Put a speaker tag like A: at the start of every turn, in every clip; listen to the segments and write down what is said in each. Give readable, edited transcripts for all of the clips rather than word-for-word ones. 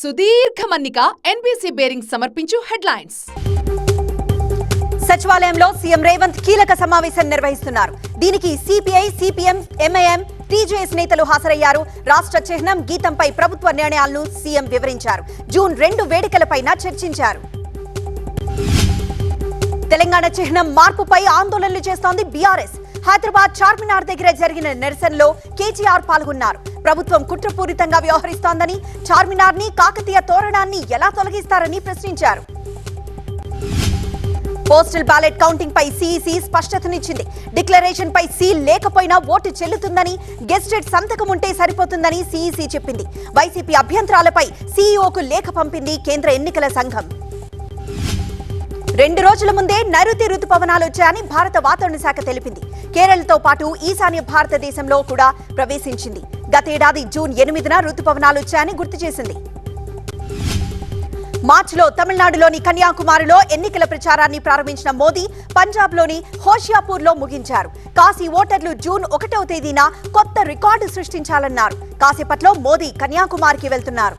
A: సుదీర్ఘ మన్నిక NBC bearing సమర్పించు హెడ్లైన్స్.
B: సచివాలయంలో సీఎం రేవంత్ కీలక సమావేశం నిర్వహిస్తున్నారు. దీనికి సిపిఐ, సిపిఎం, ఎంఐఎం, టీజేఎస్ నేతలు హాజరయ్యారు. రాష్ట్ర చిహ్నం గీతంపై ప్రభుత్వ నిర్ణయాలను సీఎం వివరించారు. జూన్ 2 వేడుకలపైన చర్చించారు. తెలంగాణ చిహ్నం మార్పుపై ఆందోళనలు చేస్తోంది బీఆర్ఎస్. హైదరాబాద్ చార్మినార్ దగ్గర జరిగిన నిరసనలో కేటీఆర్ పాల్గొన్నారు. ప్రభుత్వం కుట్రపూరితంగా వ్యవహరిస్తోందని, చార్మినార్ ని, కాకతీయ తోరణాన్ని ఎలా తొలగిస్తారని ప్రశ్నించారు. పోస్టల్ బ్యాలెట్ కౌంటింగ్ పై సీఈసీ స్పష్టతనిచ్చింది. డిక్లరేషన్ పై సీల్ లేకపోయినా ఓటు చెల్లుతుందని, గెస్టెడ్ సంతకం ఉంటే సరిపోతుందని సీఈసీ చెప్పింది. వైసీపీ అభ్యంతరాలపై సీఈఓకు లేఖ పంపింది కేంద్ర ఎన్నికల సంఘం. 2 రోజుల ముందే నైరుతి రుతుపవనాలు వచ్చాయని భారత వాతావరణ శాఖ తెలిపింది. కేరళతో పాటు ఈశాన్య భారతదేశంలో కూడా ప్రవేశించింది. గతేడాది జూన్ 8న రుతుపవనాలు వచ్చాయని గుర్తు చేసింది. మార్చిలో తమిళనాడులోని కన్యాకుమారిలో ఎన్నికల ప్రచారాన్ని ప్రారంభించిన మోదీ పంజాబ్లోని హోషియాపూర్లో ముగించారు. కాశీ ఓటర్లు జూన్ 1వ తేదీన కొత్త రికార్డు సృష్టించాలన్నారు. కాసేపట్లో మోదీ కన్యాకుమారికి వెళ్తున్నారు.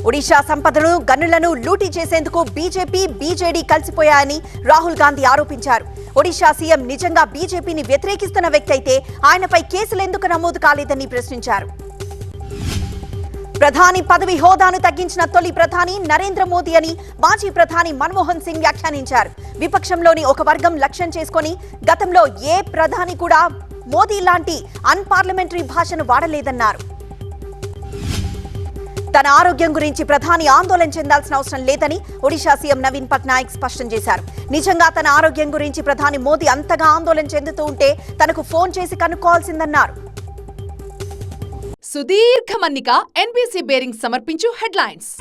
B: ఒడిషా సంపదను, గనులను లూటీ చేసేందుకు బీజేపీ, బీజేడీ కలిసిపోయాయని రాహుల్ గాంధీ ఆరోపించారు. ఒడిషా సీఎం నిజంగా బీజేపీని వ్యతిరేకిస్తున్న వ్యక్తి అయితే ఆయనపై కేసులు ఎందుకు నమోదు కాలేదని ప్రశ్నించారు. ప్రధాని పదవి హోదాను తగ్గించిన తొలి ప్రధాని నరేంద్ర మోదీ అని మాజీ ప్రధాని మన్మోహన్ సింగ్ వ్యాఖ్యానించారు. విపక్షంలోని ఒక వర్గం లక్ష్యం చేసుకుని గతంలో ఏ ప్రధాని కూడా మోదీ లాంటి అన్పార్లమెంటరీ భాషను వాడలేదన్నారు. తన ఆరోగ్యం గురించి ప్రధాని ఆందోళన చెందాల్సిన అవసరం లేదని ఒడిషా సీఎం నవీన్ పట్నాయక్ స్పష్టం చేశారు. నిజంగా తన ఆరోగ్యం గురించి ప్రధాని మోదీ అంతగా ఆందోళన చెందుతూ ఉంటే తనకు ఫోన్ చేసి కనుక్కోవాల్సిందన్నారు.
A: సుదీర్ఘ మన్నిక ఎన్బీసీ బేరింగ్ సమర్పించు హెడ్లైన్స్.